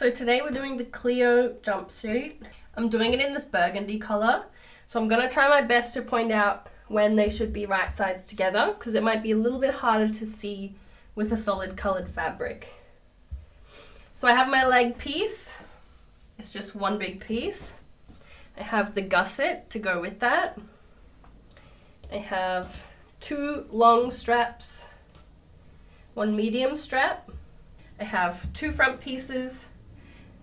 So today we're doing the Cleo jumpsuit. I'm doing it in this burgundy color. So I'm gonna try my best to point out when they should be right sides together because it might be a little bit harder to see with a solid colored fabric. So I have my leg piece. It's just one big piece. I have the gusset to go with that. I have two long straps, one medium strap. I have two front pieces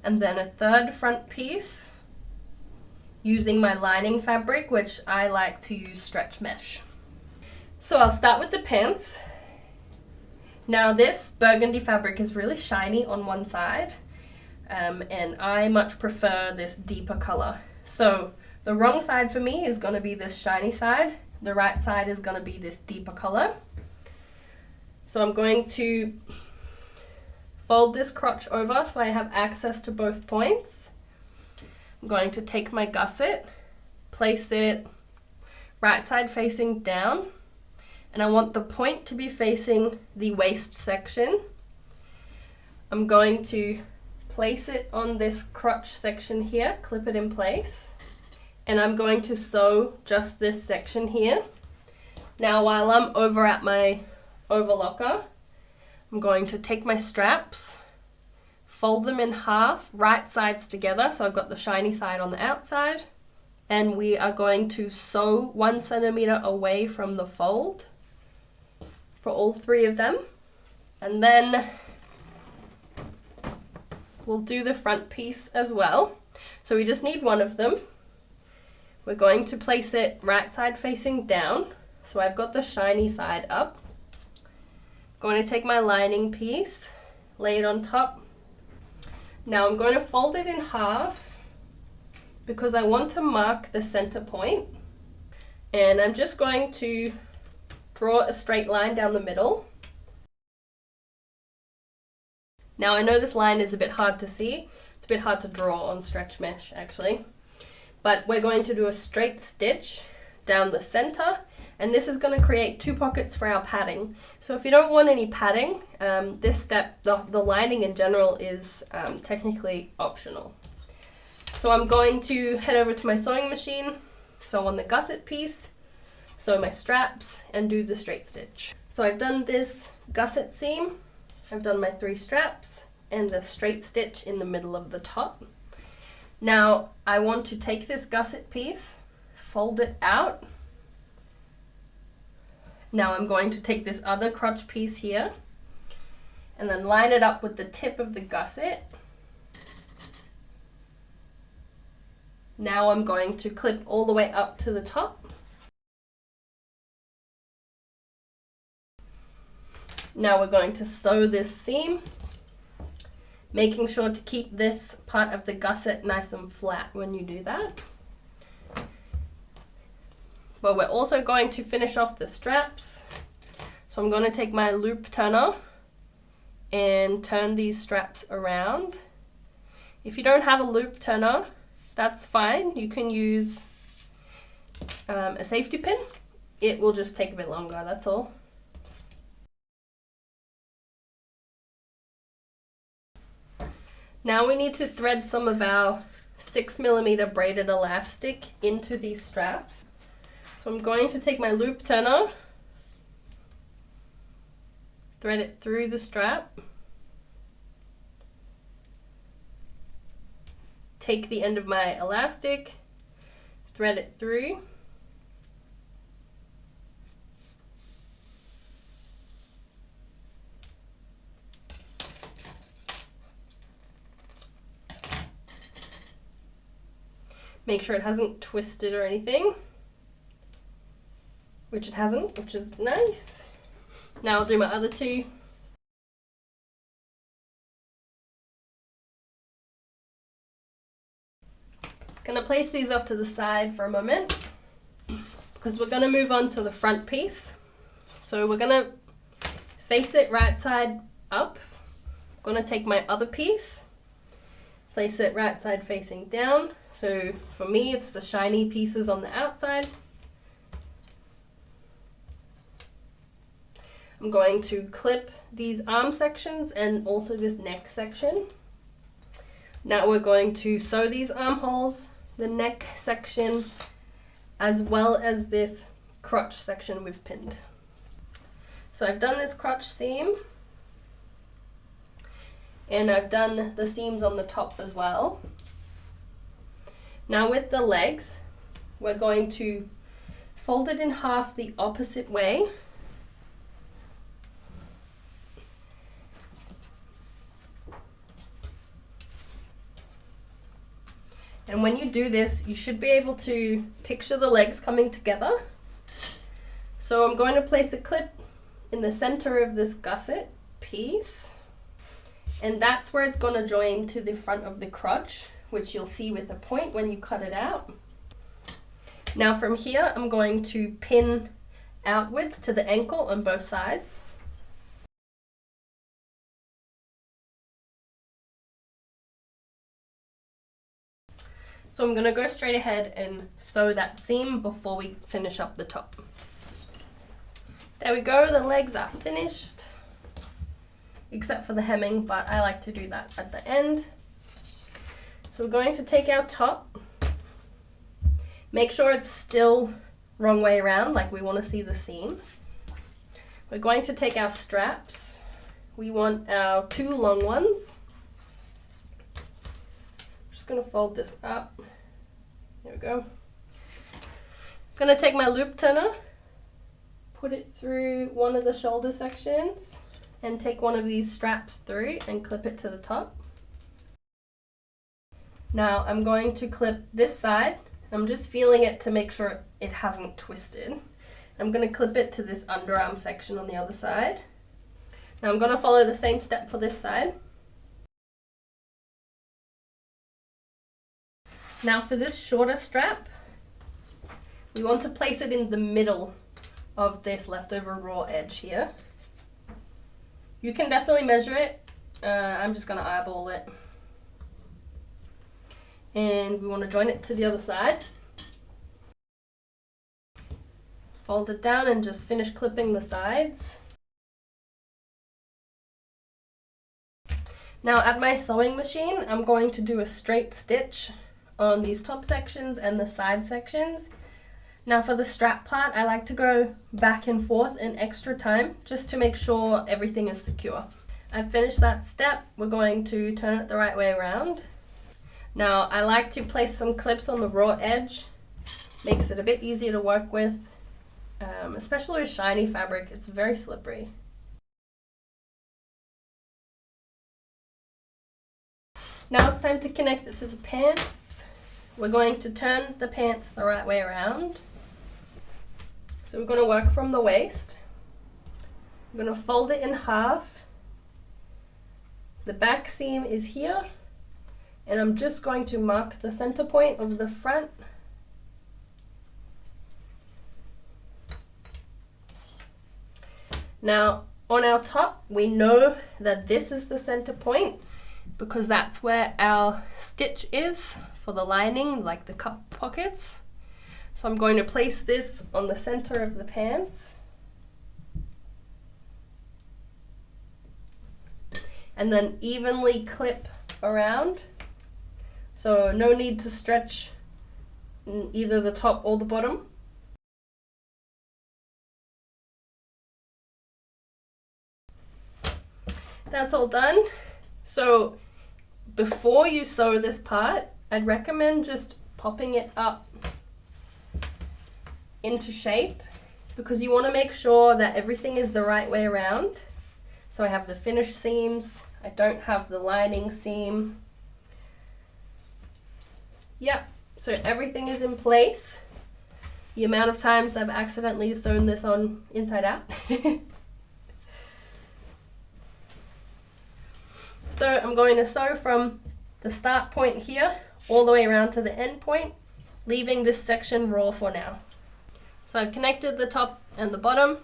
and then a third front piece using my lining fabric, which I like to use stretch mesh. So I'll start with the pants. Now this burgundy fabric is really shiny on one side, and I much prefer this deeper color. So the wrong side for me is going to be this shiny side. The right side is going to be this deeper color. So I'm going to fold this crotch over so I have access to both points. I'm going to take my gusset, place it right side facing down, and I want the point to be facing the waist section. I'm going to place it on this crotch section here, clip it in place, and I'm going to sew just this section here. Now while I'm over at my overlocker, I'm going to take my straps, fold them in half, right sides together, so I've got the shiny side on the outside, and we are going to sew 1 centimeter away from the fold for all three of them. And then we'll do the front piece as well. So we just need one of them. We're going to place it right side facing down, so I've got the shiny side up. Going to take my lining piece, lay it on top. Now I'm going to fold it in half because I want to mark the center point. And I'm just going to draw a straight line down the middle. Now I know this line is a bit hard to see. It's a bit hard to draw on stretch mesh actually. But we're going to do a straight stitch down the center. And this is going to create 2 pockets for our padding. So if you don't want any padding, this step, the lining in general, is technically optional. So I'm going to head over to my sewing machine, sew on the gusset piece, sew my straps, and do the straight stitch. So I've done this gusset seam, I've done my 3 straps, and the straight stitch in the middle of the top. Now I want to take this gusset piece, fold it out. Now I'm going to take this other crotch piece here and then line it up with the tip of the gusset. Now I'm going to clip all the way up to the top. Now we're going to sew this seam, making sure to keep this part of the gusset nice and flat when you do that. But we're also going to finish off the straps. So I'm going to take my loop turner and turn these straps around. If you don't have a loop turner, that's fine. You can use a safety pin. It will just take a bit longer, that's all. Now we need to thread some of our 6mm braided elastic into these straps. So I'm going to take my loop turner, thread it through the strap, take the end of my elastic, thread it through, make sure it hasn't twisted or anything. Which it hasn't, which is nice. Now I'll do my other 2. Gonna place these off to the side for a moment because we're gonna move on to the front piece. So we're gonna face it right side up. I'm gonna take my other piece, place it right side facing down. So for me, it's the shiny pieces on the outside. I'm going to clip these arm sections and also this neck section. Now we're going to sew these armholes, the neck section, as well as this crotch section we've pinned. So I've done this crotch seam, and I've done the seams on the top as well. Now with the legs, we're going to fold it in half the opposite way. And when you do this, you should be able to picture the legs coming together. So I'm going to place a clip in the center of this gusset piece, and that's where it's going to join to the front of the crotch, which you'll see with a point when you cut it out. Now from here, I'm going to pin outwards to the ankle on both sides. So I'm going to go straight ahead and sew that seam before we finish up the top. There we go, the legs are finished, except for the hemming, but I like to do that at the end. So we're going to take our top, make sure it's still wrong way around, like we want to see the seams. We're going to take our straps. We want our 2 long ones. I'm just going to fold this up. There we go. I'm going to take my loop turner, put it through one of the shoulder sections, and take one of these straps through and clip it to the top. Now I'm going to clip this side. I'm just feeling it to make sure it hasn't twisted. I'm going to clip it to this underarm section on the other side. Now I'm going to follow the same step for this side. Now for this shorter strap, we want to place it in the middle of this leftover raw edge here. You can definitely measure it. I'm just going to eyeball it. And we want to join it to the other side. Fold it down and just finish clipping the sides. Now at my sewing machine, I'm going to do a straight stitch on these top sections and the side sections. Now for the strap part, I like to go back and forth an extra time just to make sure everything is secure. I've finished that step. We're going to turn it the right way around. Now I like to place some clips on the raw edge. Makes it a bit easier to work with, especially with shiny fabric. It's very slippery. Now it's time to connect it to the pants. We're going to turn the pants the right way around. So we're going to work from the waist. I'm going to fold it in half. The back seam is here, and I'm just going to mark the center point of the front. Now on our top, we know that this is the center point because that's where our stitch is for the lining, like the cup pockets. So I'm going to place this on the center of the pants. And then evenly clip around. So no need to stretch either the top or the bottom. That's all done. So before you sew this part, I'd recommend just popping it up into shape because you want to make sure that everything is the right way around. So I have the finished seams, I don't have the lining seam. Yep, so everything is in place. The amount of times I've accidentally sewn this on inside out. So I'm going to sew from the start point here all the way around to the end point, leaving this section raw for now. So I've connected the top and the bottom.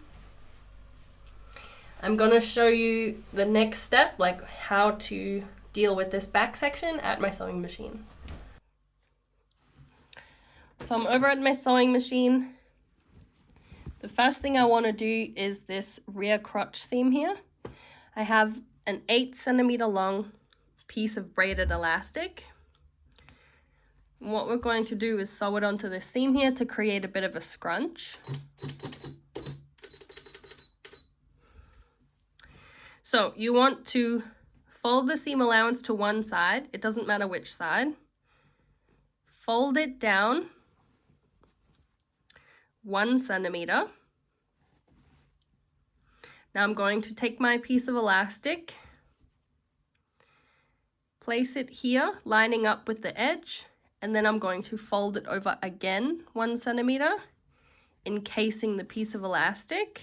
I'm going to show you the next step, like how to deal with this back section at my sewing machine. So I'm over at my sewing machine. The first thing I want to do is this rear crotch seam here. I have an 8 centimeter long piece of braided elastic. And what we're going to do is sew it onto the seam here to create a bit of a scrunch. So you want to fold the seam allowance to one side, it doesn't matter which side. Fold it down 1 centimeter. Now I'm going to take my piece of elastic, place it here, lining up with the edge, and then I'm going to fold it over again 1 centimeter, encasing the piece of elastic.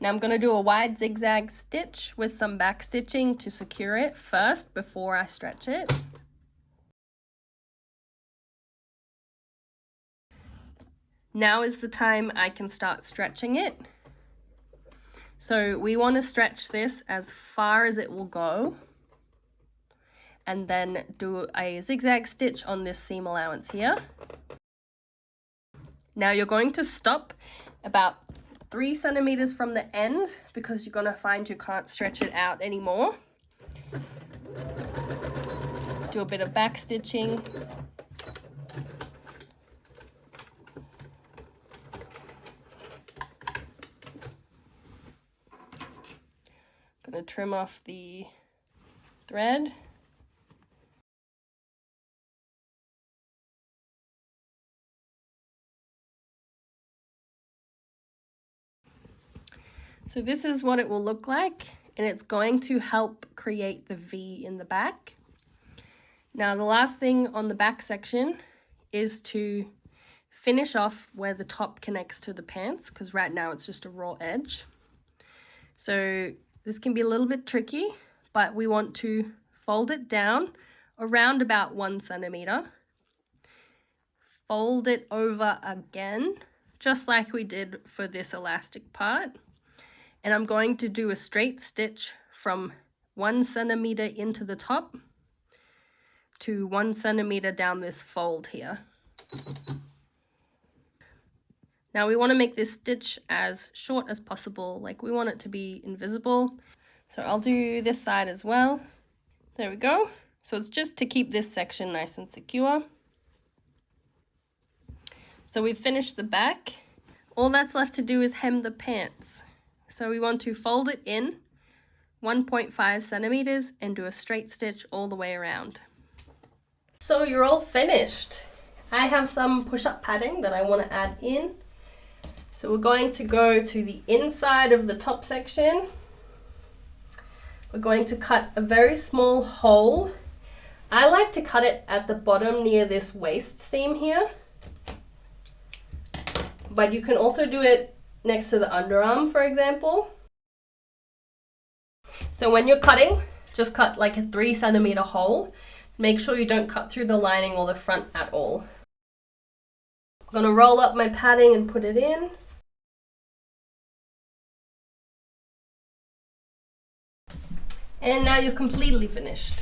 Now I'm going to do a wide zigzag stitch with some back stitching to secure it first before I stretch it. Now is the time I can start stretching it. So we want to stretch this as far as it will go, and then do a zigzag stitch on this seam allowance here. Now you're going to stop about 3 centimeters from the end because you're going to find you can't stretch it out anymore. Do a bit of back stitching. Going to trim off the thread. So this is what it will look like, and it's going to help create the V in the back. Now the last thing on the back section is to finish off where the top connects to the pants, because right now it's just a raw edge. So this can be a little bit tricky, but we want to fold it down around about 1 centimeter. Fold it over again, just like we did for this elastic part. And I'm going to do a straight stitch from 1 centimeter into the top to 1 centimeter down this fold here. Now we want to make this stitch as short as possible, like we want it to be invisible. So I'll do this side as well. There we go. So it's just to keep this section nice and secure. So we've finished the back. All that's left to do is hem the pants. So we want to fold it in 1.5 centimeters and do a straight stitch all the way around. So you're all finished. I have some push-up padding that I want to add in. So we're going to go to the inside of the top section. We're going to cut a very small hole. I like to cut it at the bottom near this waist seam here. But you can also do it next to the underarm, for example. So when you're cutting, just cut like a 3 centimeter hole. Make sure you don't cut through the lining or the front at all. I'm gonna roll up my padding and put it in. And now you're completely finished.